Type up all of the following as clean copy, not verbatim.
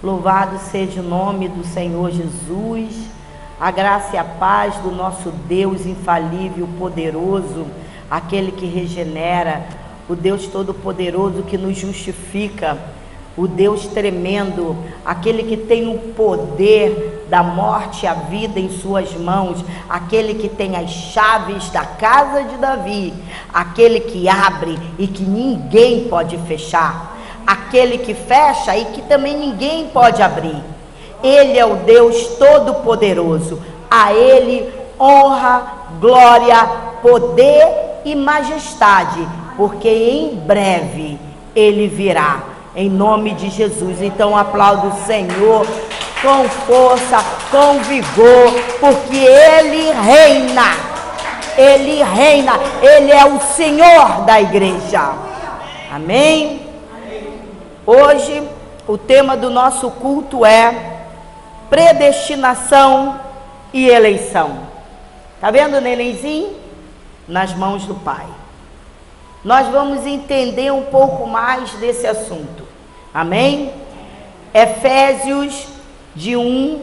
Louvado seja o nome do Senhor Jesus, a graça e a paz do nosso Deus infalível, poderoso, aquele que regenera, o Deus todo-poderoso que nos justifica, o Deus tremendo, aquele que tem o poder da morte e a vida em suas mãos, aquele que tem as chaves da casa de Davi, aquele que abre e que ninguém pode fechar, aquele que fecha e que também ninguém pode abrir. Ele é o Deus todo-poderoso. A Ele honra, glória, poder e majestade, porque em breve Ele virá, em nome de Jesus. Então aplauda o Senhor com força, com vigor, porque Ele reina. Ele reina, Ele é o Senhor da igreja. Amém? Hoje, o tema do nosso culto é predestinação e eleição. Tá vendo o nenenzinho? Nas mãos do Pai. Nós vamos entender um pouco mais desse assunto. Amém? Efésios 1,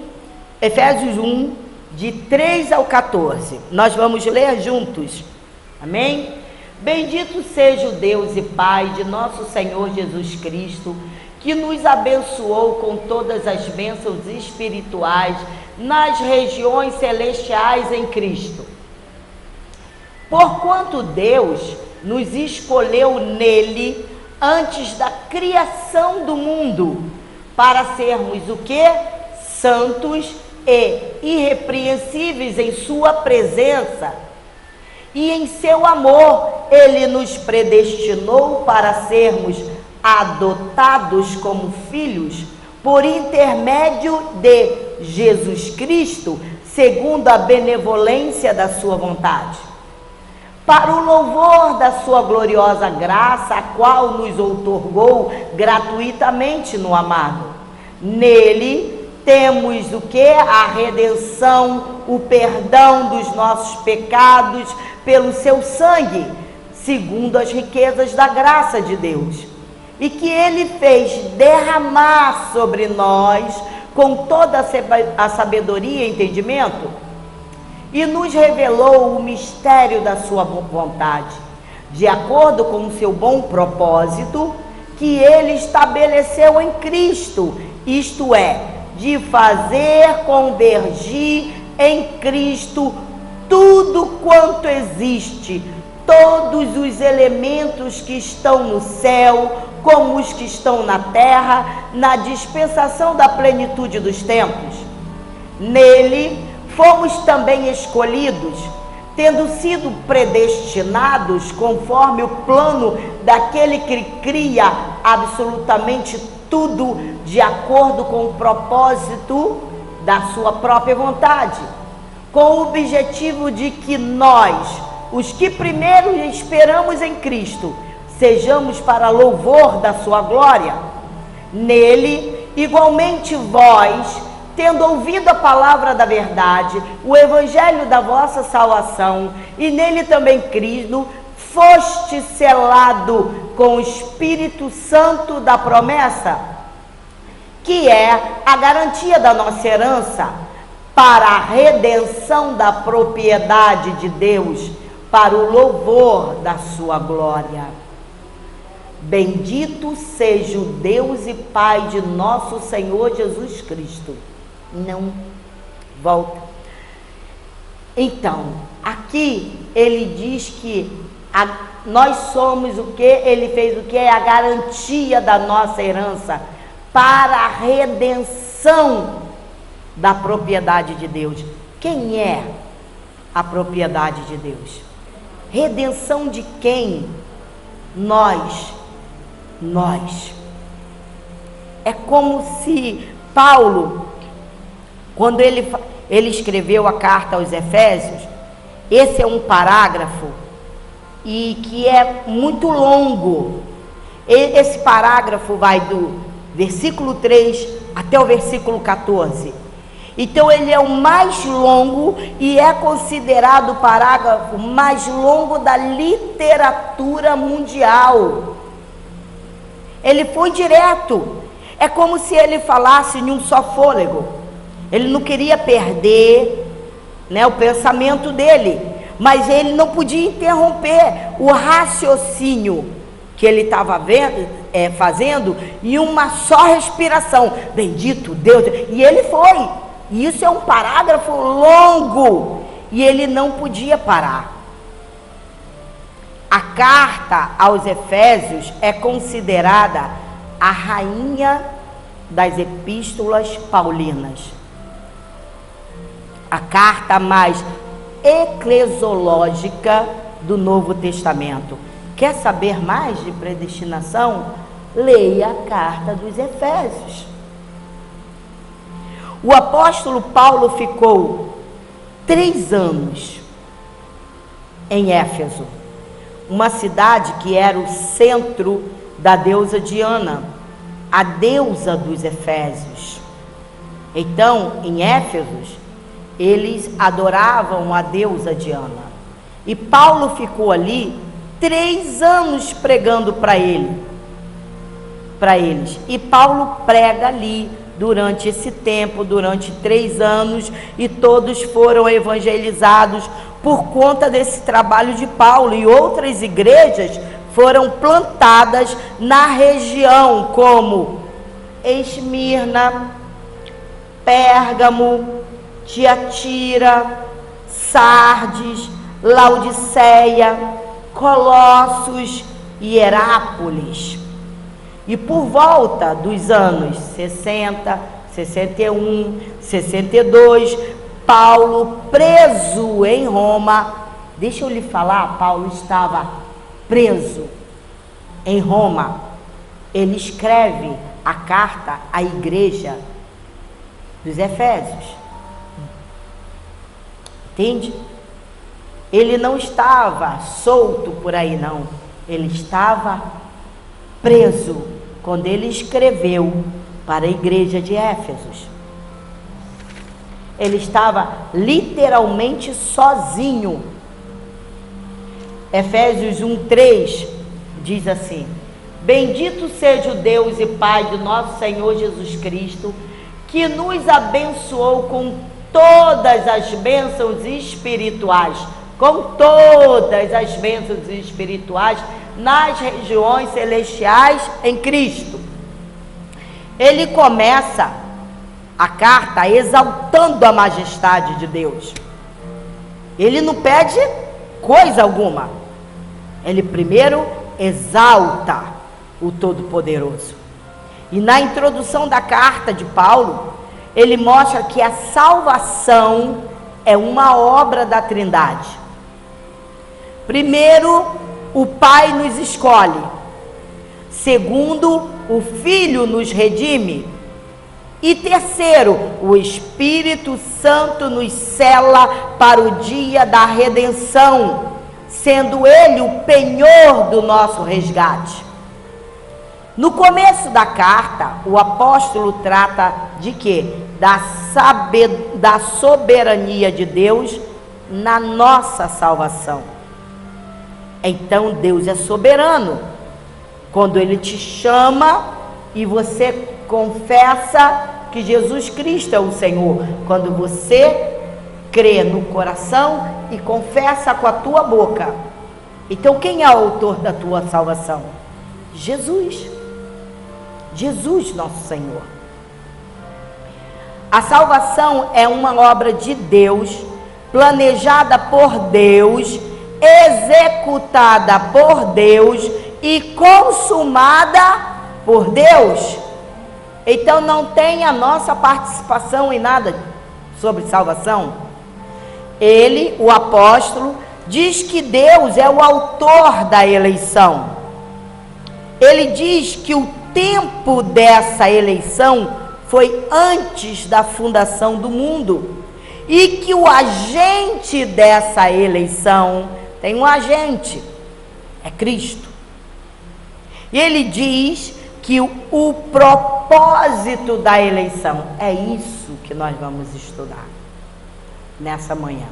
de 3 ao 14. Nós vamos ler juntos. Amém? Bendito seja o Deus e Pai de nosso Senhor Jesus Cristo, que nos abençoou com todas as bênçãos espirituais nas regiões celestiais em Cristo. Porquanto Deus nos escolheu nele antes da criação do mundo, para sermos o quê? Santos e irrepreensíveis em sua presença. E em seu amor, Ele nos predestinou para sermos adotados como filhos, por intermédio de Jesus Cristo, segundo a benevolência da sua vontade, para o louvor da sua gloriosa graça, a qual nos outorgou gratuitamente no amado. Nele temos o que? A redenção, o perdão dos nossos pecados pelo seu sangue, segundo as riquezas da graça de Deus, e que Ele fez derramar sobre nós com toda a sabedoria e entendimento, e nos revelou o mistério da sua vontade, de acordo com o seu bom propósito, que Ele estabeleceu em Cristo, isto é, de fazer convergir em Cristo tudo quanto existe, todos os elementos que estão no céu, como os que estão na terra, na dispensação da plenitude dos tempos. Nele fomos também escolhidos, tendo sido predestinados conforme o plano daquele que cria absolutamente tudo de acordo com o propósito da sua própria vontade, com o objetivo de que nós, os que primeiro esperamos em Cristo, sejamos para louvor da sua glória. Nele, igualmente vós, tendo ouvido a palavra da verdade, o evangelho da vossa salvação, e nele também Cristo, foste selado com o Espírito Santo da promessa, que é a garantia da nossa herança, para a redenção da propriedade de Deus, para o louvor da sua glória. Bendito seja o Deus e Pai de nosso Senhor Jesus Cristo. Não, volta. Então, aqui ele diz que nós somos o que? Ele fez o que? É a garantia da nossa herança, para a redenção da propriedade de Deus. Quem é a propriedade de Deus? Redenção de quem? Nós. É como se Paulo, quando ele escreveu a carta aos Efésios, esse é um parágrafo e que é muito longo. Esse parágrafo vai do versículo 3 até o versículo 14. Então ele é o mais longo e é considerado o parágrafo mais longo da literatura mundial. Ele foi direto. É como se ele falasse em um só fôlego. Ele não queria perder, né, o pensamento dele, mas ele não podia interromper o raciocínio que ele estava fazendo em uma só respiração. Bendito Deus! E ele foi. E isso é um parágrafo longo. E ele não podia parar. A carta aos Efésios é considerada a rainha das epístolas paulinas. A carta mais eclesiológica do Novo Testamento. Quer saber mais de predestinação? Leia a carta dos Efésios. O apóstolo Paulo ficou 3 anos em Éfeso, uma cidade que era o centro da deusa Diana, a deusa dos Efésios. Então, em Éfeso, eles adoravam a deusa Diana. E Paulo ficou ali 3 anos pregando para eles. E Paulo prega ali durante esse tempo, durante 3 anos, e todos foram evangelizados por conta desse trabalho de Paulo. E outras igrejas foram plantadas na região, como Esmirna, Pérgamo, Tiatira, Sardes, Laodiceia, Colossos e Herápolis. E por volta dos anos 60, 61, 62, Paulo, preso em Roma, deixa eu lhe falar, Paulo estava preso em Roma. Ele escreve a carta à igreja dos Efésios. Entende? Ele não estava solto por aí, não. Ele estava preso quando ele escreveu para a igreja de Éfeso. Ele estava literalmente sozinho. Efésios 1:3 diz assim: bendito seja o Deus e Pai de nosso Senhor Jesus Cristo, que nos abençoou com todas as bênçãos espirituais, nas regiões celestiais em Cristo. Ele começa a carta exaltando a majestade de Deus. Ele não pede coisa alguma. Ele primeiro exalta o Todo-Poderoso. E na introdução da carta de Paulo, ele mostra que a salvação é uma obra da Trindade. Primeiro, o Pai nos escolhe. Segundo, o Filho nos redime. E terceiro, o Espírito Santo nos sela para o dia da redenção, sendo ele o penhor do nosso resgate. No começo da carta, o apóstolo trata de quê? Da soberania de Deus na nossa salvação. Então Deus é soberano. Quando ele te chama e você confessa que Jesus Cristo é o Senhor, quando você crê no coração e confessa com a tua boca. Então quem é o autor da tua salvação? Jesus. Jesus, nosso Senhor. A salvação é uma obra de Deus, planejada por Deus, executada por Deus e consumada por Deus. Então não tem a nossa participação em nada sobre salvação. Ele, o apóstolo, diz que Deus é o autor da eleição. Ele diz que o tempo dessa eleição foi antes da fundação do mundo, e que o agente dessa eleição tem um agente, é Cristo. E ele diz que o propósito da eleição, é isso que nós vamos estudar nessa manhã.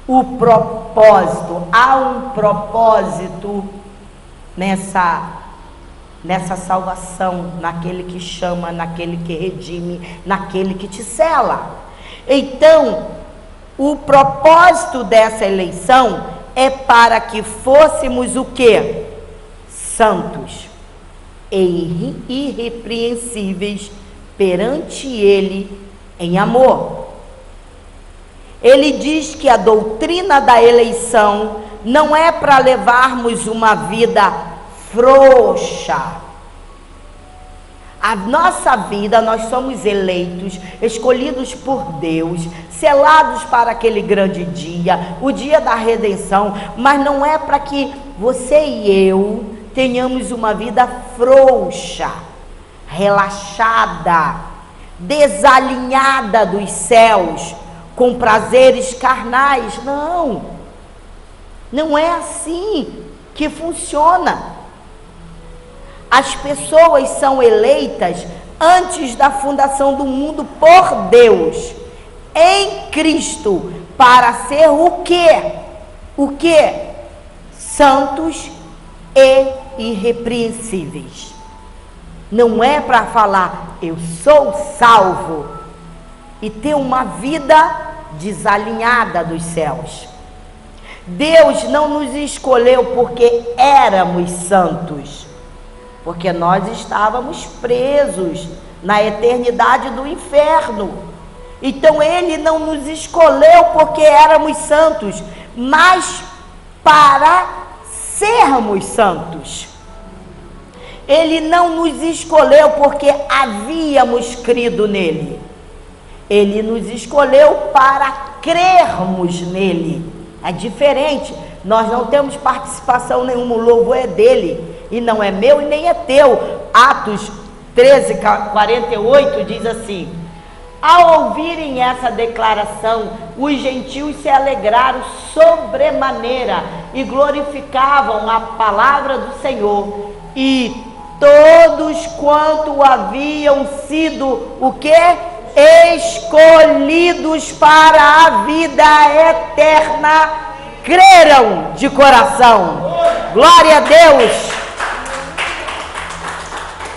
O propósito, há um propósito nessa nessa salvação, naquele que chama, naquele que redime, naquele que te sela. Então, o propósito dessa eleição é para que fôssemos o quê? Santos e irrepreensíveis perante Ele em amor. Ele diz que a doutrina da eleição não é para levarmos uma vida frouxa. A nossa vida, nós somos eleitos, escolhidos por Deus, selados para aquele grande dia, o dia da redenção, mas não é para que você e eu tenhamos uma vida frouxa, relaxada, desalinhada dos céus, com prazeres carnais. Não é assim que funciona. As pessoas são eleitas antes da fundação do mundo por Deus, em Cristo, para ser o quê? O quê? Santos e irrepreensíveis. Não é para falar, eu sou salvo, e ter uma vida desalinhada dos céus. Deus não nos escolheu porque éramos santos, porque nós estávamos presos na eternidade do inferno. Então Ele não nos escolheu porque éramos santos, mas para sermos santos. Ele não nos escolheu porque havíamos crido nele. Ele nos escolheu para crermos nele. É diferente. Nós não temos participação nenhuma, o louvor é dele, e não é meu e nem é teu. Atos 13:48 diz assim: ao ouvirem essa declaração, os gentios se alegraram sobremaneira e glorificavam a palavra do Senhor, e todos quanto haviam sido o quê? Escolhidos para a vida eterna, creram de coração. Glória a Deus.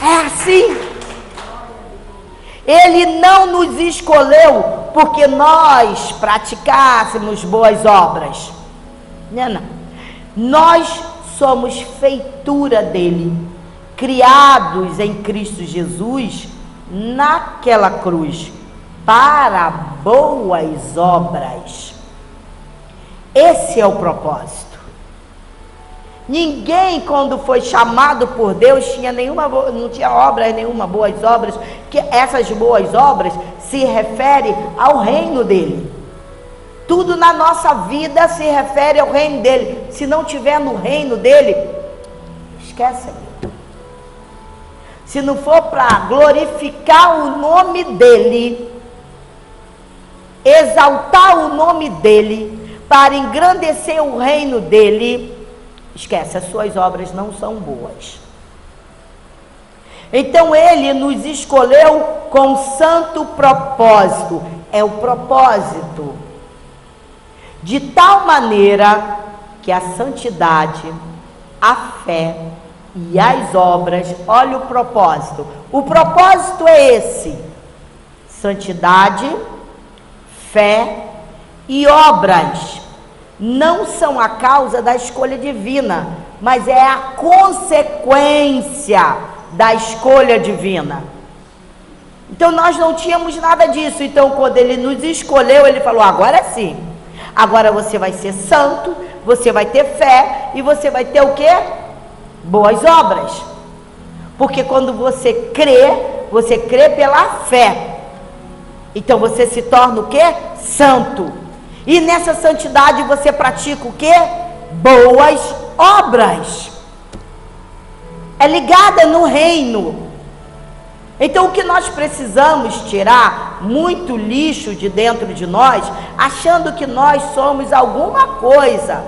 É assim. Ele não nos escolheu porque nós praticássemos boas obras. Não. Nós somos feitura dele, criados em Cristo Jesus naquela cruz para boas obras. Esse é o propósito. Ninguém, quando foi chamado por Deus, não tinha obras nenhuma, boas obras, que essas boas obras se referem ao reino dele. Tudo na nossa vida se refere ao reino dele. Se não tiver no reino dele, esquece. Se não for para glorificar o nome dele, exaltar o nome dele, para engrandecer o reino dele, esquece, as suas obras não são boas. Então ele nos escolheu com santo propósito. É o propósito. De tal maneira que a santidade, a fé e as obras, olha o propósito. O propósito é esse: santidade, fé e obras. Não são a causa da escolha divina, mas é a consequência da escolha divina. Então nós não tínhamos nada disso. Então quando ele nos escolheu, ele falou: agora sim, agora você vai ser santo, você vai ter fé e você vai ter o quê? Boas obras. Porque quando você crê pela fé. Então você se torna o quê? Santo. E nessa santidade você pratica o quê? Boas obras. É ligada no reino. Então o que nós precisamos tirar muito lixo de dentro de nós, achando que nós somos alguma coisa,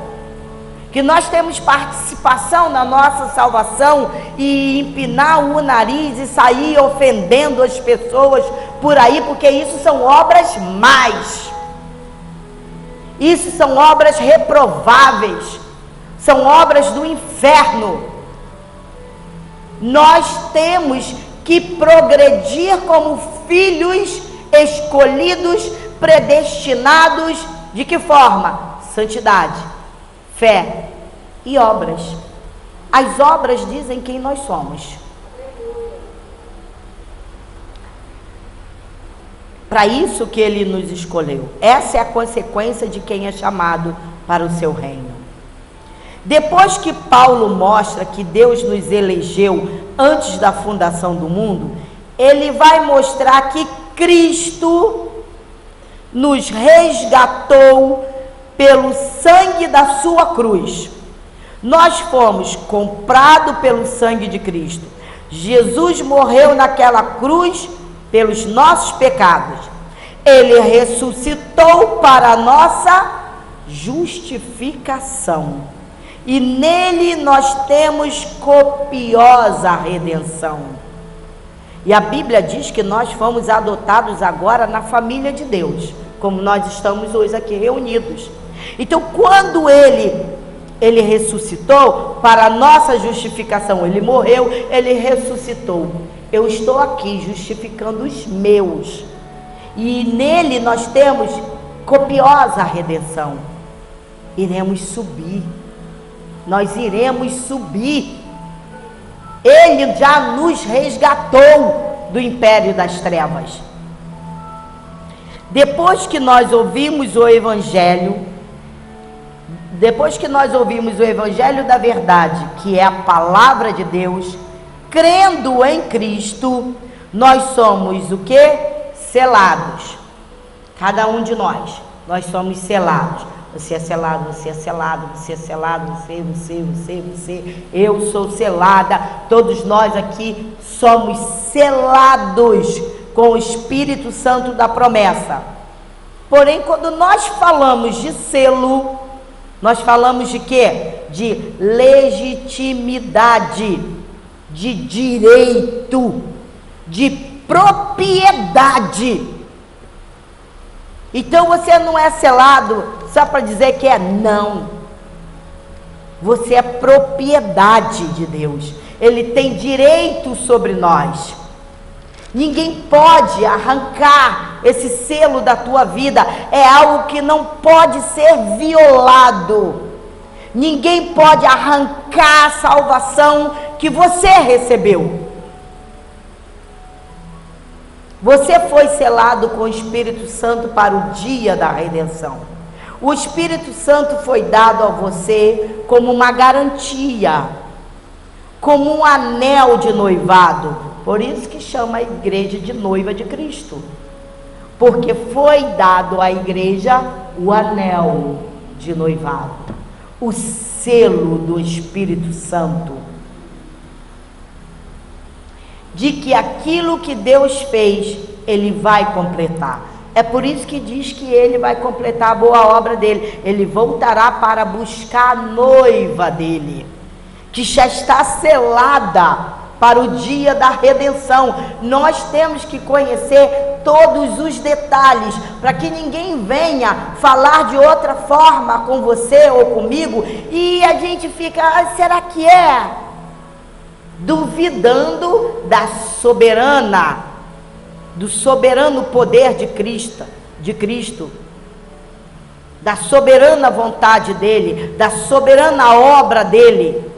que nós temos participação na nossa salvação, e empinar o nariz e sair ofendendo as pessoas por aí, porque isso são obras más. Isso são obras reprováveis, são obras do inferno. Nós temos que progredir como filhos escolhidos, predestinados, de que forma? Santidade, fé e obras. As obras dizem quem nós somos. Para isso que ele nos escolheu. Essa é a consequência de quem é chamado para o seu reino. Depois que Paulo mostra que Deus nos elegeu antes da fundação do mundo, ele vai mostrar que Cristo nos resgatou pelo sangue da sua cruz. Nós fomos comprados pelo sangue de Cristo. Jesus morreu naquela cruz pelos nossos pecados. Ele ressuscitou para a nossa justificação. E nele nós temos copiosa redenção. E a Bíblia diz que nós fomos adotados agora na família de Deus, como nós estamos hoje aqui reunidos. Então, quando ele ressuscitou para a nossa justificação, ele morreu, ele ressuscitou. Eu estou aqui justificando os meus. E nele nós temos copiosa redenção. Iremos subir. Nós iremos subir. Ele já nos resgatou do império das trevas. Depois que nós ouvimos o Evangelho, da verdade, que é a palavra de Deus, crendo em Cristo, nós somos o quê? Selados. Cada um de nós somos selados. Você é selado, você é selado, você é selado, você. Eu sou selada. Todos nós aqui somos selados com o Espírito Santo da promessa. Porém, quando nós falamos de selo, nós falamos de quê? De legitimidade, de direito, de propriedade. Então você não é selado só para dizer que é, não. Você é propriedade de Deus. Ele tem direito sobre nós. Ninguém pode arrancar esse selo da tua vida. É algo que não pode ser violado. Ninguém pode arrancar a salvação que você recebeu. Você foi selado com o Espírito Santo para o dia da redenção. O Espírito Santo foi dado a você como uma garantia, como um anel de noivado. Por isso que chama a igreja de noiva de Cristo. Porque foi dado à igreja o anel de noivado, o selo do Espírito Santo, de que aquilo que Deus fez, Ele vai completar. É por isso que diz que Ele vai completar a boa obra dEle. Ele voltará para buscar a noiva dEle, que já está selada para o dia da redenção. Nós temos que conhecer todos os detalhes, para que ninguém venha falar de outra forma com você ou comigo, e a gente fica, será que é? Duvidando do soberano poder de Cristo, da soberana vontade dele, da soberana obra dele.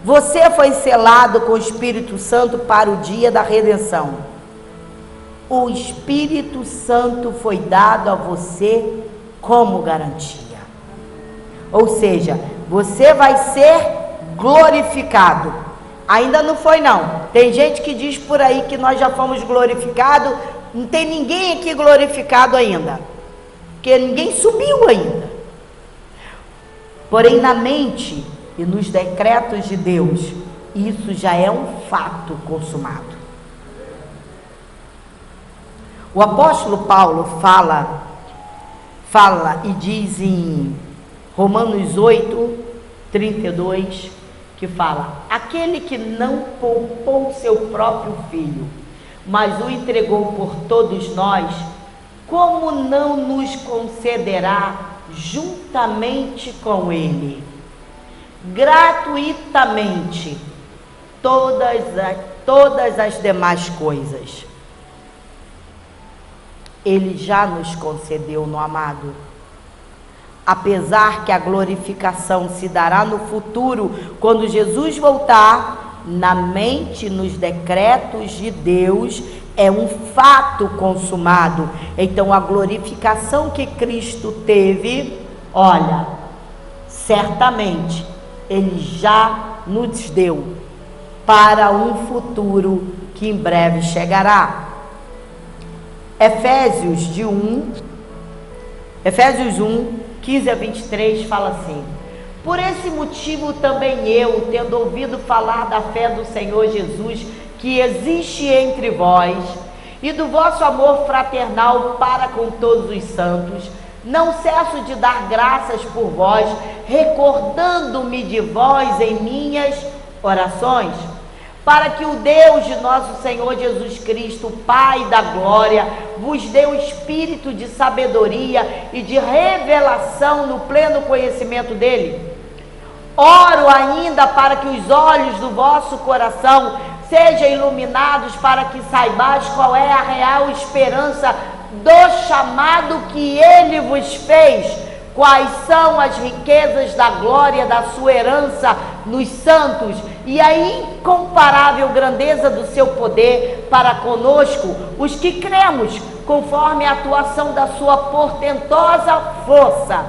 Você foi selado com o Espírito Santo para o dia da redenção. O Espírito Santo foi dado a você como garantia. Ou seja, você vai ser glorificado. Ainda não foi não. Tem gente que diz por aí que nós já fomos glorificados. Não tem ninguém aqui glorificado ainda, porque ninguém subiu ainda. Porém, na mente e nos decretos de Deus, isso já é um fato consumado. O apóstolo Paulo fala e diz em Romanos 8, 32, que fala: aquele que não poupou seu próprio filho, mas o entregou por todos nós, como não nos concederá juntamente com ele, gratuitamente, todas as demais coisas. Ele já nos concedeu no amado. Apesar que a glorificação se dará no futuro, quando Jesus voltar, na mente, nos decretos de Deus, é um fato consumado. Então a glorificação que Cristo teve, olha, certamente Ele já nos deu para um futuro que em breve chegará. Efésios 1, 15 a 23 fala assim: por esse motivo também eu, tendo ouvido falar da fé do Senhor Jesus, que existe entre vós, e do vosso amor fraternal para com todos os santos, não cesso de dar graças por vós, recordando-me de vós em minhas orações, para que o Deus de nosso Senhor Jesus Cristo, Pai da glória, vos dê o espírito de sabedoria e de revelação no pleno conhecimento dele. Oro ainda para que os olhos do vosso coração sejam iluminados, para que saibais qual é a real esperança do chamado que ele vos fez, quais são as riquezas da glória da sua herança nos santos, e a incomparável grandeza do seu poder para conosco, os que cremos, conforme a atuação da sua portentosa força.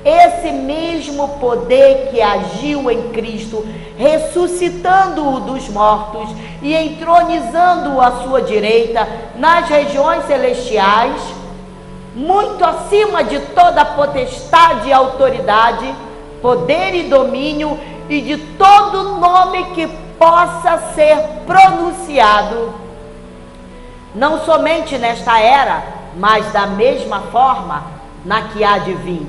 Esse mesmo poder que agiu em Cristo, ressuscitando-o dos mortos e entronizando-o à sua direita nas regiões celestiais, muito acima de toda potestade e autoridade, poder e domínio, e de todo nome que possa ser pronunciado, não somente nesta era, mas da mesma forma na que há de vir.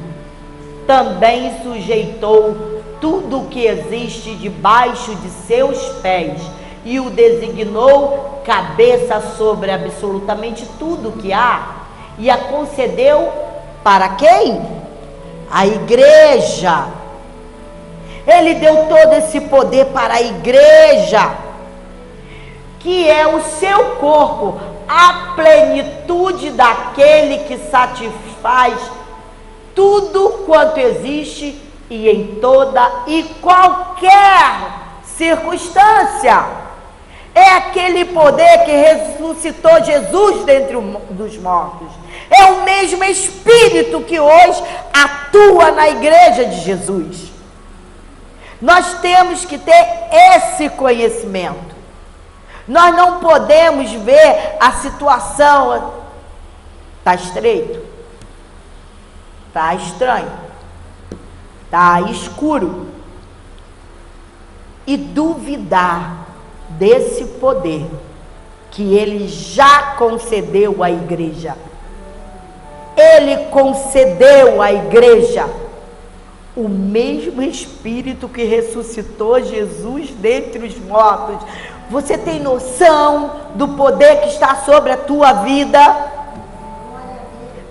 Também sujeitou tudo o que existe debaixo de seus pés, e o designou cabeça sobre absolutamente tudo que há, e a concedeu para quem? A igreja. Ele deu todo esse poder para a igreja, que é o seu corpo, a plenitude daquele que satisfaz tudo quanto existe e em toda e qualquer circunstância. É aquele poder que ressuscitou Jesus dentre dos mortos. É o mesmo Espírito que hoje atua na igreja de Jesus. Nós temos que ter esse conhecimento. Nós não podemos ver a situação, está estreito, está estranho, está escuro, e duvidar desse poder que Ele já concedeu à igreja. Ele concedeu à igreja o mesmo Espírito que ressuscitou Jesus dentre os mortos. Você tem noção do poder que está sobre a tua vida?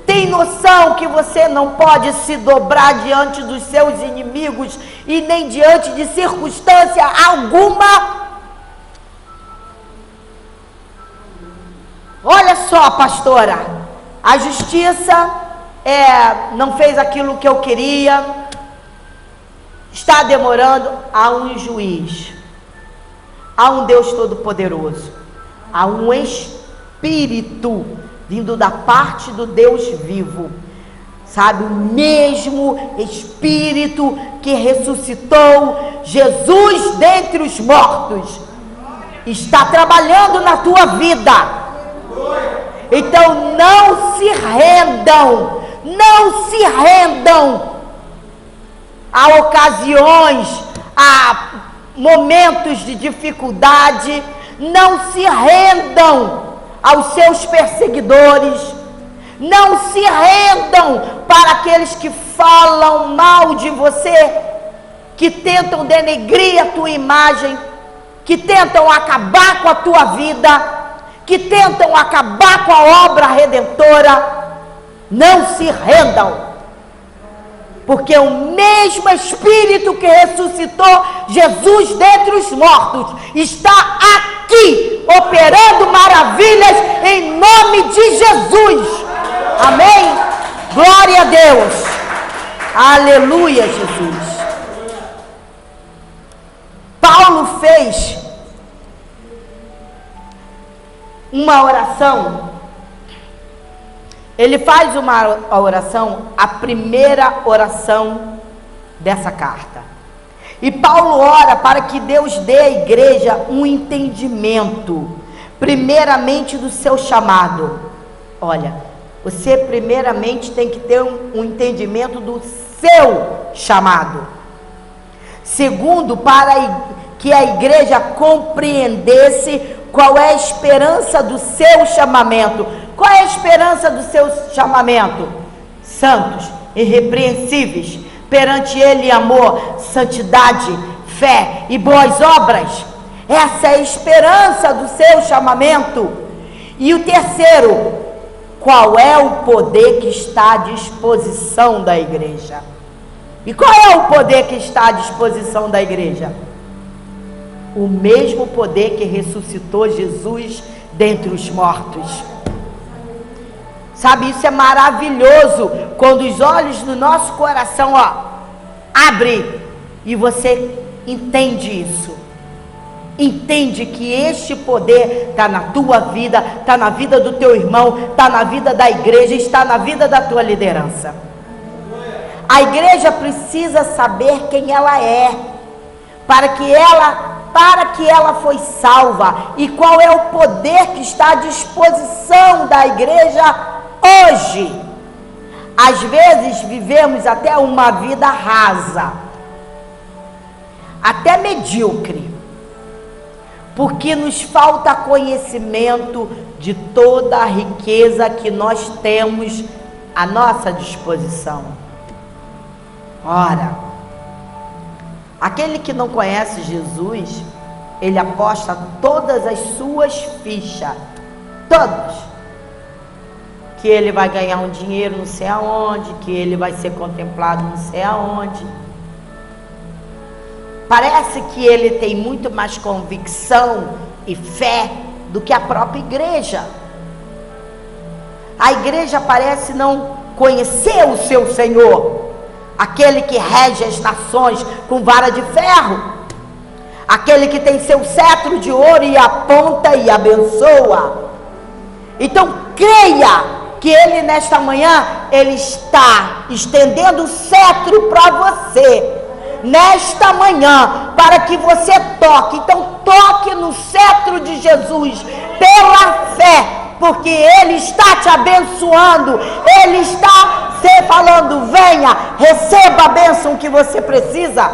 Tem noção que você não pode se dobrar diante dos seus inimigos e nem diante de circunstância alguma? Olha só, pastora, a justiça não fez aquilo que eu queria, está demorando. Há um juiz, há um Deus Todo-Poderoso, há um Espírito vindo da parte do Deus vivo, sabe, o mesmo Espírito que ressuscitou Jesus dentre os mortos, está trabalhando na tua vida. Então não se rendam, não se rendam a ocasiões, a momentos de dificuldade, não se rendam aos seus perseguidores, não se rendam para aqueles que falam mal de você, que tentam denegrir a tua imagem, que tentam acabar com a tua vida, que tentam acabar com a obra redentora. Não se rendam. Porque o mesmo Espírito que ressuscitou Jesus dentre os mortos está aqui, operando maravilhas em nome de Jesus. Amém? Glória a Deus. Aleluia, Jesus. Paulo fez uma oração. Ele faz uma oração, a primeira oração dessa carta. E Paulo ora para que Deus dê à igreja um entendimento, primeiramente do seu chamado. Olha, você primeiramente tem que ter um entendimento do seu chamado. Segundo, para que a igreja compreendesse qual é a esperança do seu chamamento. Qual é a esperança do seu chamamento? Santos, irrepreensíveis, perante Ele amor, santidade, fé e boas obras. Essa é a esperança do seu chamamento. E o terceiro, qual é o poder que está à disposição da igreja? E qual é o poder que está à disposição da igreja? O mesmo poder que ressuscitou Jesus dentre os mortos. Sabe, isso é maravilhoso, quando os olhos do nosso coração, abrem e você entende isso. Entende que este poder está na tua vida, está na vida do teu irmão, está na vida da igreja, está na vida da tua liderança. A igreja precisa saber quem ela é, para que ela foi salva, e qual é o poder que está à disposição da igreja hoje. Às vezes vivemos até uma vida rasa, até medíocre, porque nos falta conhecimento de toda a riqueza que nós temos à nossa disposição. Ora, aquele que não conhece Jesus, ele aposta todas as suas fichas, todas, que ele vai ganhar um dinheiro não sei aonde, que ele vai ser contemplado não sei aonde. Parece que ele tem muito mais convicção e fé do que a própria igreja. A igreja parece não conhecer o seu Senhor, aquele que rege as nações com vara de ferro, aquele que tem seu cetro de ouro e aponta e abençoa. Então creia que ele nesta manhã, ele está estendendo o cetro para você, nesta manhã, para que você toque. Então toque no cetro de Jesus, pela fé, porque ele está te abençoando, ele está falando, venha, receba a bênção que você precisa,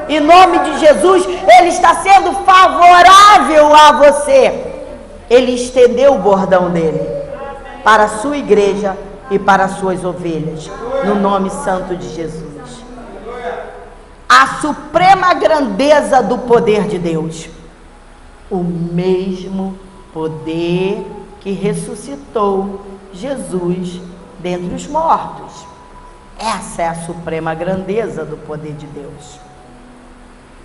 em nome de Jesus. Ele está sendo favorável a você, ele estendeu o bordão dele para a sua igreja e para as suas ovelhas, no nome santo de Jesus. A suprema grandeza do poder de Deus, o mesmo poder que ressuscitou Jesus dentre os mortos. Essa é a suprema grandeza do poder de Deus.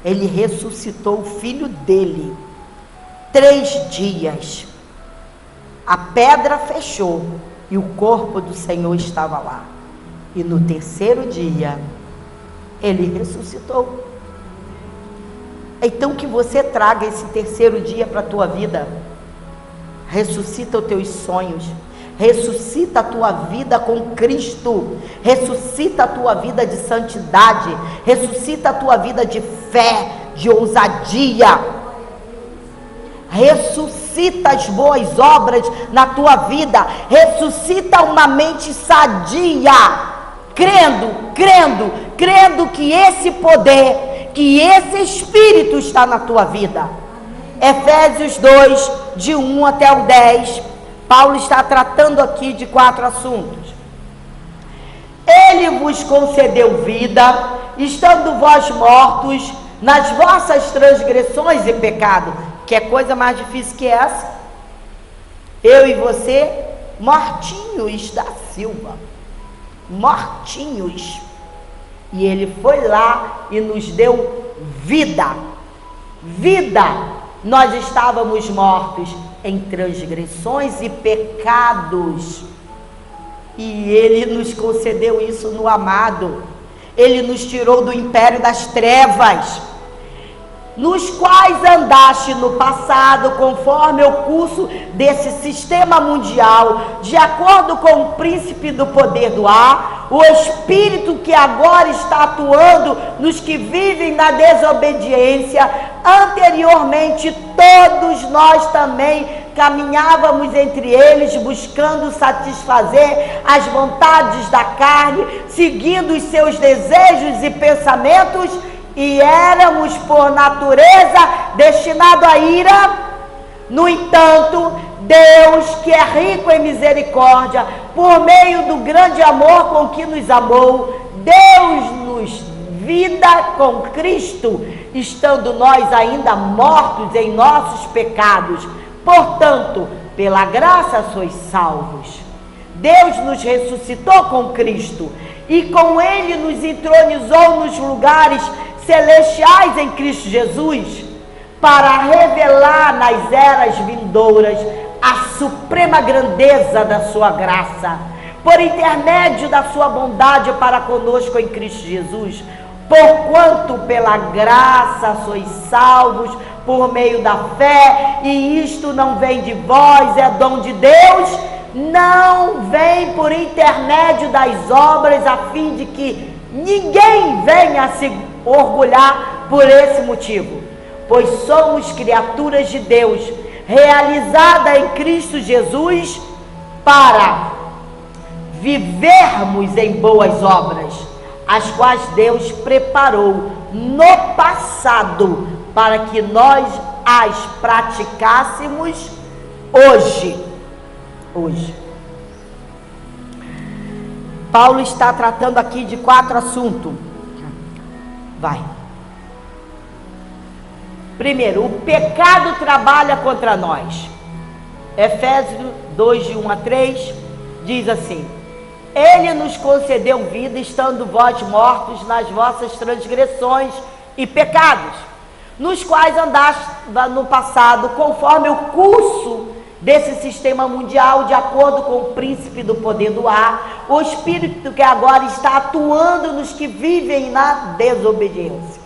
Ele ressuscitou o filho dele. 3 dias a pedra fechou e o corpo do Senhor estava lá, e no 3º dia ele ressuscitou. Então que você traga esse 3º dia para a tua vida. Ressuscita os teus sonhos, ressuscita a tua vida com Cristo, ressuscita a tua vida de santidade, ressuscita a tua vida de fé, de ousadia, ressuscita as boas obras na tua vida, ressuscita uma mente sadia, crendo que esse poder, que esse Espírito está na tua vida. Efésios 2, de 1 até o 10, Paulo está tratando aqui de 4 assuntos. Ele vos concedeu vida, estando vós mortos nas vossas transgressões e pecado. Que é coisa mais difícil que essa? Eu e você, mortinhos da Silva, mortinhos. E Ele foi lá e nos deu vida. Vida! Nós estávamos mortos em transgressões e pecados. E Ele nos concedeu isso no amado. Ele nos tirou do império das trevas, nos quais andaste no passado, conforme o curso desse sistema mundial, de acordo com o príncipe do poder do ar, o espírito que agora está atuando nos que vivem na desobediência. Anteriormente, todos nós também caminhávamos entre eles, buscando satisfazer as vontades da carne, seguindo os seus desejos e pensamentos, e éramos por natureza destinados à ira. No entanto, Deus, que é rico em misericórdia, por meio do grande amor com que nos amou, deu-nos vida com Cristo, estando nós ainda mortos em nossos pecados. Portanto, pela graça sois salvos. Deus nos ressuscitou com Cristo e com Ele nos entronizou nos lugares celestiais em Cristo Jesus, para revelar nas eras vindouras a suprema grandeza da sua graça, por intermédio da sua bondade para conosco em Cristo Jesus. Porquanto pela graça sois salvos por meio da fé, e isto não vem de vós, é dom de Deus, não vem por intermédio das obras, a fim de que ninguém venha a se orgulhar por esse motivo, pois somos criaturas de Deus, realizada em Cristo Jesus, para vivermos em boas obras, as quais Deus preparou no passado, para que nós as praticássemos hoje. Paulo está tratando aqui de 4 assuntos. Vai. Primeiro, o pecado trabalha contra nós. Efésios 2, de 1 a 3, diz assim: Ele nos concedeu vida, estando vós mortos nas vossas transgressões e pecados, nos quais andaste no passado, conforme o curso desse sistema mundial, de acordo com o príncipe do poder do ar, o espírito que agora está atuando nos que vivem na desobediência.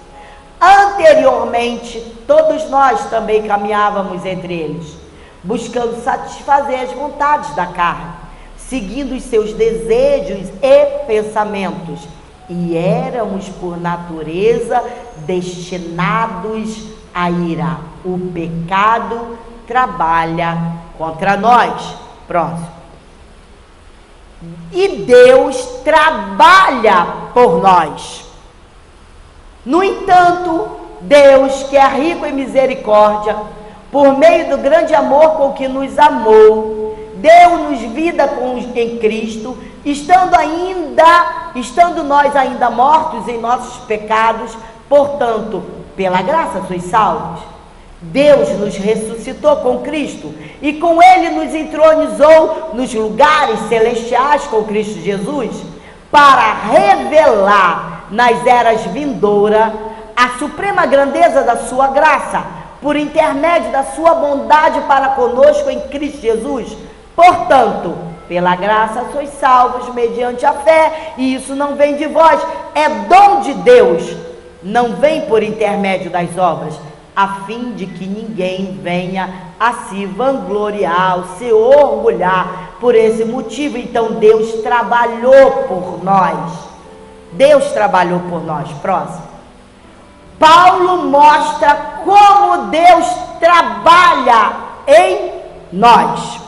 Anteriormente, todos nós também caminhávamos entre eles, buscando satisfazer as vontades da carne, seguindo os seus desejos e pensamentos, e éramos por natureza destinados à ira. O pecado trabalha contra nós. Próximo. E Deus trabalha por nós. No entanto, Deus, que é rico em misericórdia, por meio do grande amor com que nos amou, deu-nos vida em Cristo, estando nós ainda mortos em nossos pecados. Portanto, pela graça sois salvos. Deus nos ressuscitou com Cristo e com Ele nos entronizou nos lugares celestiais com Cristo Jesus, para revelar nas eras vindouras a suprema grandeza da sua graça, por intermédio da sua bondade para conosco em Cristo Jesus. Portanto, pela graça sois salvos mediante a fé, e isso não vem de vós, é dom de Deus, não vem por intermédio das obras, a fim de que ninguém venha a se vangloriar, ou se orgulhar por esse motivo. Então Deus trabalhou por nós. Deus trabalhou por nós. Próximo. Paulo mostra como Deus trabalha em nós.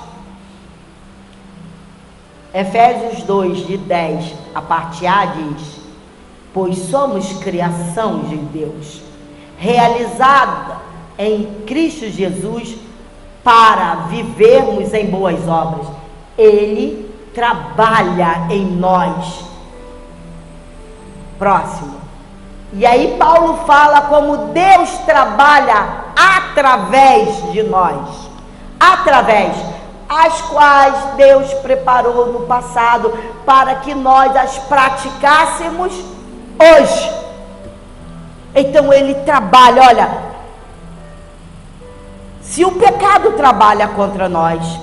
Efésios 2, de 10, a parte A diz: pois somos criação de Deus, realizada em Cristo Jesus, para vivermos em boas obras. Ele trabalha em nós. Próximo. E aí Paulo fala como Deus trabalha através de nós. Através, as quais Deus preparou no passado para que nós as praticássemos hoje. Então ele trabalha, olha, se o pecado trabalha contra nós,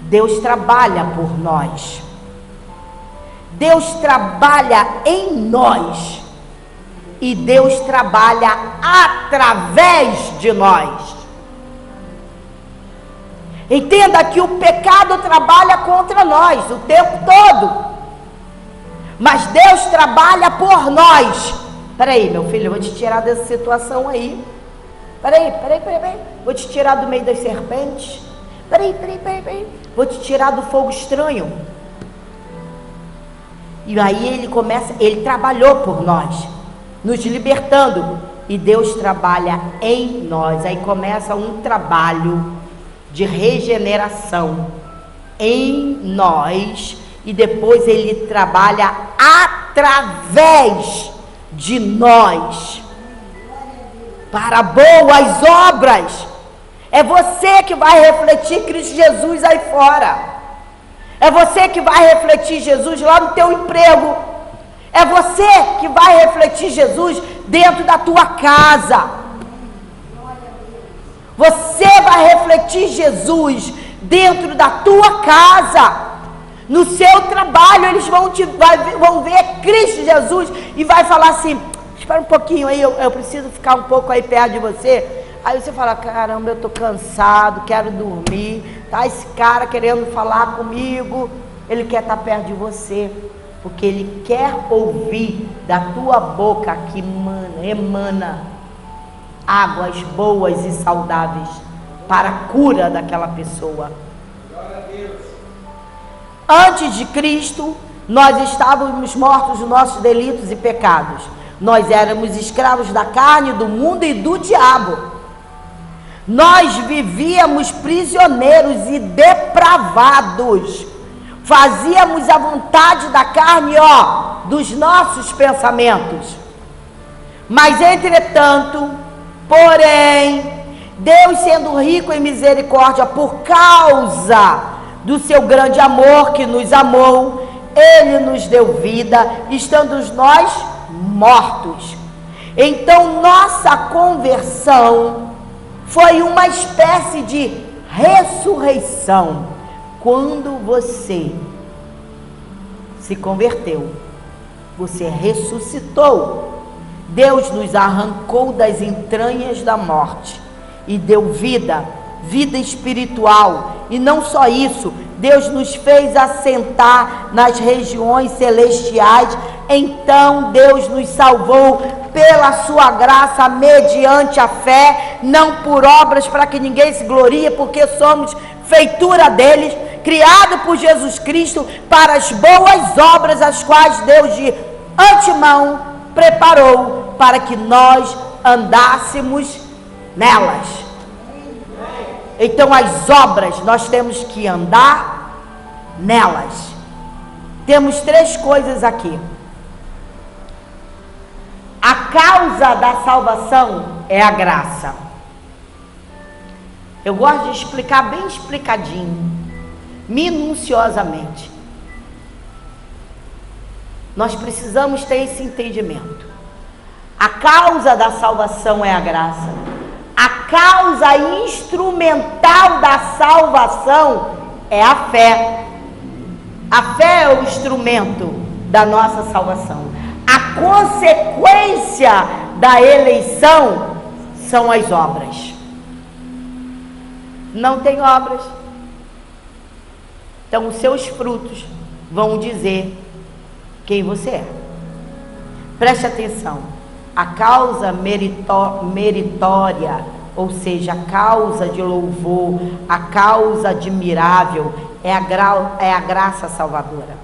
Deus trabalha por nós. Deus trabalha em nós. E Deus trabalha através de nós. Entenda que o pecado trabalha contra nós o tempo todo. Mas Deus trabalha por nós. Peraí, meu filho, eu vou te tirar dessa situação aí. Peraí. Vou te tirar do meio das serpentes. Peraí. Vou te tirar do fogo estranho. E aí ele trabalhou por nós, nos libertando. E Deus trabalha em nós. Aí começa um trabalho de regeneração em nós. E depois ele trabalha através de nós para boas obras. É você que vai refletir Cristo Jesus aí fora. É você que vai refletir Jesus lá no teu emprego. É você que vai refletir Jesus dentro da tua casa. Você vai refletir Jesus dentro da tua casa. No seu trabalho eles vão ver Cristo Jesus e vai falar assim: espera um pouquinho aí, eu preciso ficar um pouco aí perto de você. Aí você fala: caramba, eu tô cansado, quero dormir. Tá esse cara querendo falar comigo. Ele quer estar perto de você, porque ele quer ouvir da tua boca que emana águas boas e saudáveis para a cura daquela pessoa. Antes de Cristo, nós estávamos mortos nos nossos delitos e pecados. Nós éramos escravos da carne, do mundo e do diabo. Nós vivíamos prisioneiros e depravados. Fazíamos a vontade da carne, dos nossos pensamentos. Mas entretanto, porém, Deus, sendo rico em misericórdia por causa do seu grande amor que nos amou, Ele nos deu vida, estando nós mortos. Então nossa conversão foi uma espécie de ressurreição. Quando você se converteu, você ressuscitou. Deus nos arrancou das entranhas da morte e deu vida espiritual. E não só isso, Deus nos fez assentar nas regiões celestiais. Então Deus nos salvou pela sua graça, mediante a fé, não por obras, para que ninguém se glorie, porque somos feitura deles, criado por Jesus Cristo para as boas obras, as quais Deus de antemão preparou para que nós andássemos nelas. Então as obras, nós temos que andar nelas. Temos 3 coisas aqui. A causa da salvação é a graça. Eu gosto de explicar bem explicadinho, minuciosamente. Nós precisamos ter esse entendimento. A causa da salvação é a graça. A causa instrumental da salvação é a fé. A fé é o instrumento da nossa salvação. A consequência da eleição são as obras. Não tem obras, então os seus frutos vão dizer quem você é. Preste atenção. A causa meritória, ou seja, a causa de louvor, a causa admirável, é a graça salvadora.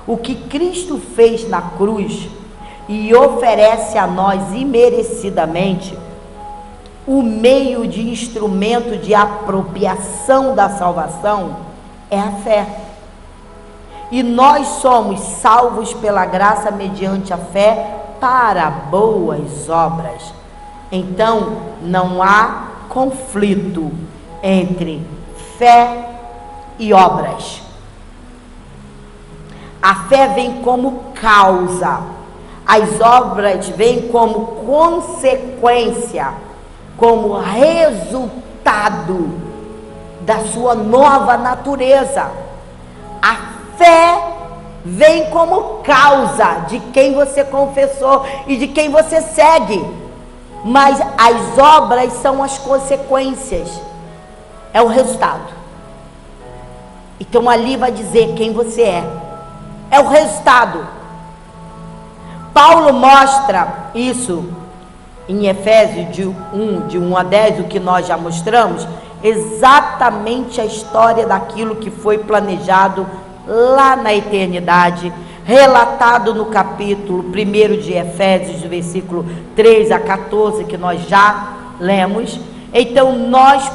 O que Cristo fez na cruz e oferece a nós imerecidamente, o meio de instrumento de apropriação da salvação é a fé. E nós somos salvos pela graça mediante a fé para boas obras. Então não há conflito entre fé e obras. A fé vem como causa. As obras vêm como consequência, como resultado da sua nova natureza. A fé vem como causa de quem você confessou e de quem você segue, mas as obras são as consequências, é o resultado. Então ali vai dizer quem você é o resultado. Paulo mostra isso em Efésios de 1 a 10, o que nós já mostramos, exatamente a história daquilo que foi planejado lá na eternidade, relatado no capítulo 1 de Efésios, do versículo 3 a 14, que nós já lemos. Então nós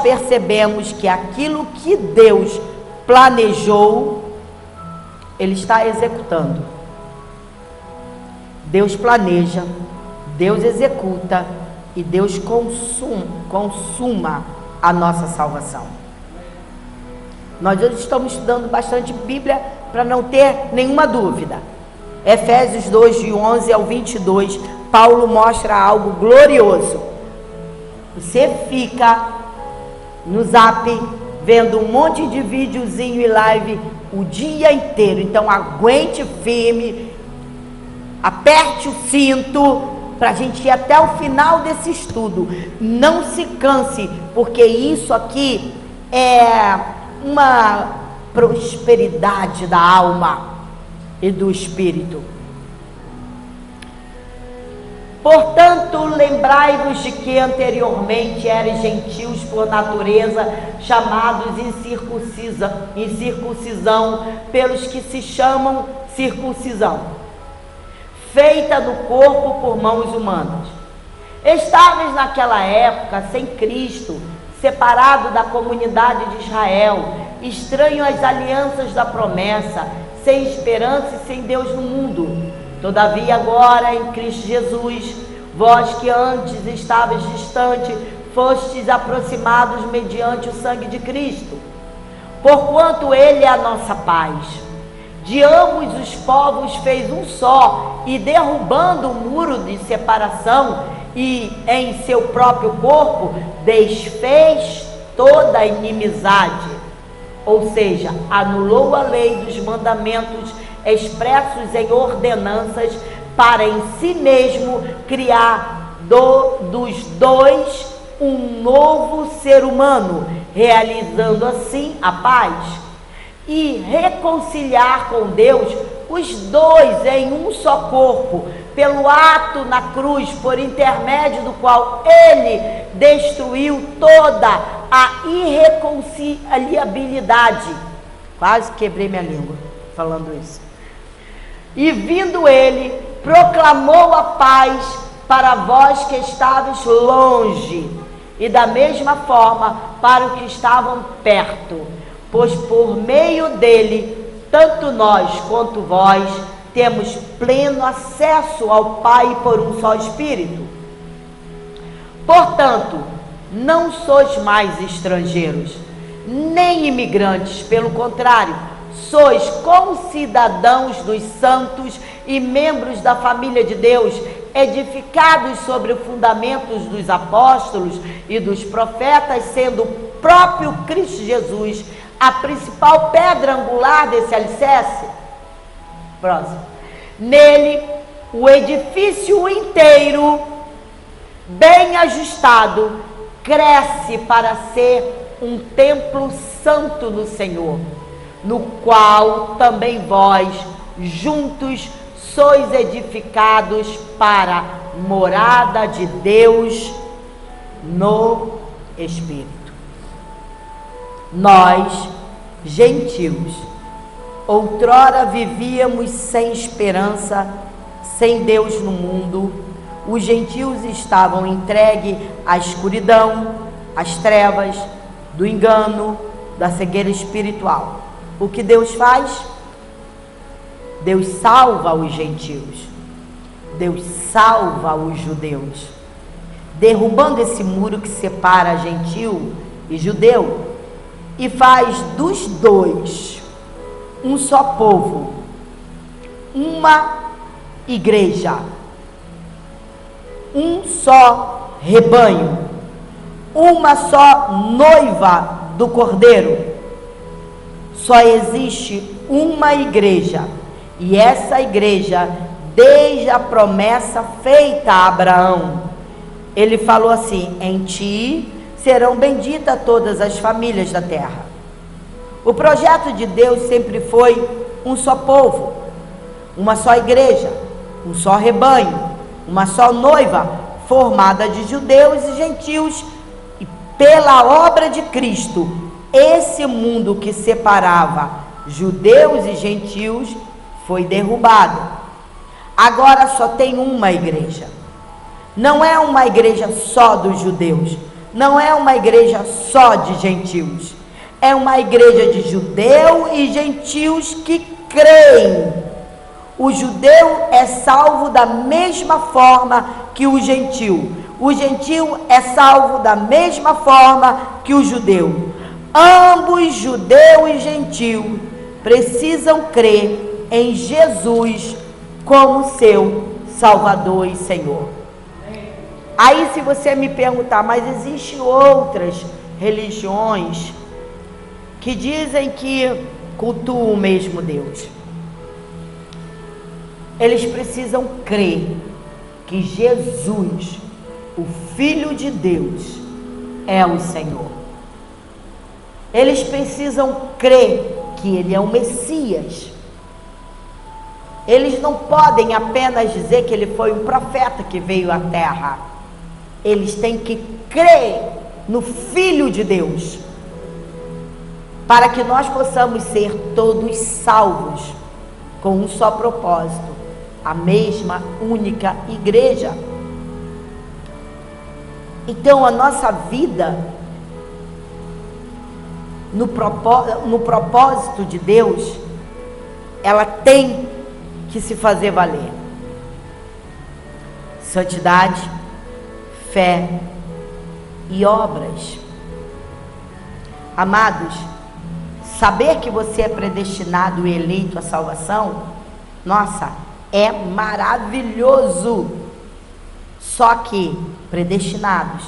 percebemos que aquilo que Deus planejou, Ele está executando. Deus planeja, Deus executa e Deus consuma a nossa salvação. Nós hoje estamos estudando bastante Bíblia para não ter nenhuma dúvida. Efésios 2, de 11 ao 22, Paulo mostra algo glorioso. Você fica no Zap vendo um monte de videozinho e live o dia inteiro, então aguente firme, aperte o cinto para a gente ir até o final desse estudo. Não se canse, porque isso aqui é uma prosperidade da alma e do espírito. Portanto, lembrai-vos de que anteriormente erais gentios por natureza, chamados incircuncisão pelos que se chamam circuncisão, feita no corpo por mãos humanas. Estáveis naquela época sem Cristo, separado da comunidade de Israel, estranho às alianças da promessa, sem esperança e sem Deus no mundo. Todavia agora em Cristo Jesus, vós que antes estáveis distantes, fostes aproximados mediante o sangue de Cristo, porquanto Ele é a nossa paz. De ambos os povos fez um só, e derrubando o muro de separação, e em seu próprio corpo desfez toda a inimizade, ou seja, anulou a lei dos mandamentos expressos em ordenanças, para em si mesmo criar dos dois um novo ser humano, realizando assim a paz, e reconciliar com Deus os dois em um só corpo, pelo ato na cruz, por intermédio do qual Ele destruiu toda a irreconciliabilidade. Quase quebrei minha língua falando isso. E vindo Ele, proclamou a paz para vós que estavais longe, e da mesma forma para os que estavam perto, pois por meio dele, tanto nós quanto vós temos pleno acesso ao Pai por um só Espírito. Portanto, não sois mais estrangeiros, nem imigrantes, pelo contrário, sois concidadãos dos santos e membros da família de Deus, edificados sobre os fundamentos dos apóstolos e dos profetas, sendo o próprio Cristo Jesus a principal pedra angular desse alicerce. Próximo. Nele, o edifício inteiro, bem ajustado, cresce para ser um templo santo no Senhor, no qual também vós, juntos, sois edificados para morada de Deus no Espírito. Nós, gentios, outrora vivíamos sem esperança, sem Deus no mundo. Os gentios estavam entregues à escuridão, às trevas, do engano, da cegueira espiritual. O que Deus faz? Deus salva os gentios, Deus salva os judeus, derrubando esse muro que separa gentio e judeu, e faz dos dois um só povo, uma igreja, um só rebanho, uma só noiva do Cordeiro. Só existe uma igreja, e essa igreja, desde a promessa feita a Abraão, ele falou assim: em ti serão benditas todas as famílias da terra. O projeto de Deus sempre foi um só povo, uma só igreja, um só rebanho, uma só noiva, formada de judeus e gentios, e pela obra de Cristo, esse mundo que separava judeus e gentios foi derrubado. Agora só tem uma igreja. Não é uma igreja só dos judeus, não é uma igreja só de gentios, é uma igreja de judeu e gentios que creem. O judeu é salvo da mesma forma que o gentil é salvo da mesma forma que o judeu. Ambos, judeu e gentil, precisam crer em Jesus como seu Salvador e Senhor. Aí, se você me perguntar, mas existem outras religiões que dizem que cultuam o mesmo Deus. Eles precisam crer que Jesus, o Filho de Deus, é o Senhor. Eles precisam crer que Ele é o Messias. Eles não podem apenas dizer que Ele foi um profeta que veio à terra. Eles têm que crer no Filho de Deus, para que nós possamos ser todos salvos, com um só propósito, a mesma única igreja. Então a nossa vida, no propósito de Deus, ela tem que se fazer valer. Santidade, fé e obras. Amados, saber que você é predestinado e eleito à salvação, nossa, é maravilhoso. Só que predestinados,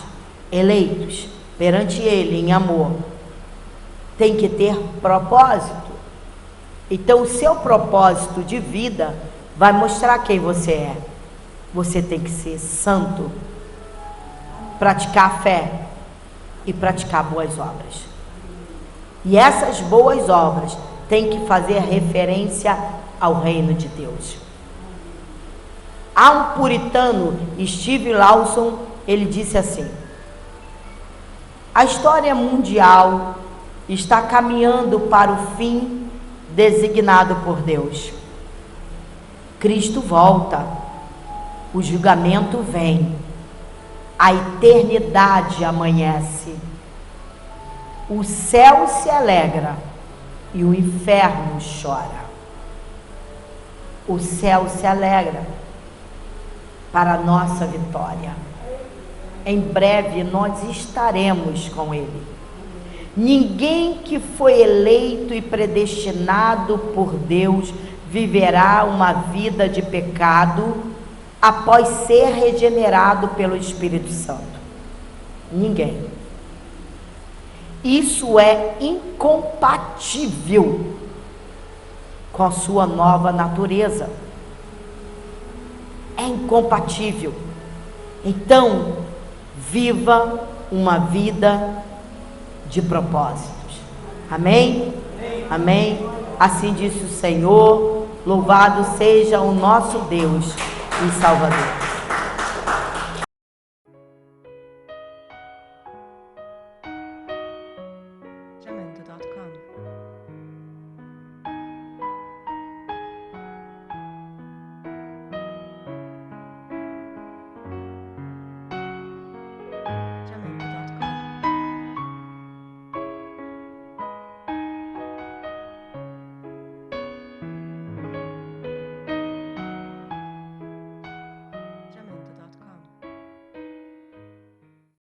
eleitos perante Ele em amor, tem que ter propósito. Então o seu propósito de vida vai mostrar quem você é. Você tem que ser santo, praticar a fé e praticar boas obras. E essas boas obras têm que fazer referência ao reino de Deus. Há um puritano, Steve Lawson, ele disse assim: a história mundial está caminhando para o fim designado por Deus. Cristo volta, o julgamento vem, a eternidade amanhece, o céu se alegra e o inferno chora. O céu se alegra para a nossa vitória. Em breve nós estaremos com Ele. Ninguém que foi eleito e predestinado por Deus viverá uma vida de pecado após ser regenerado pelo Espírito Santo. Ninguém. Isso é incompatível com a sua nova natureza. É incompatível. Então, viva uma vida de propósitos. Amém? Amém? Assim disse o Senhor. Louvado seja o nosso Deus e Salvador.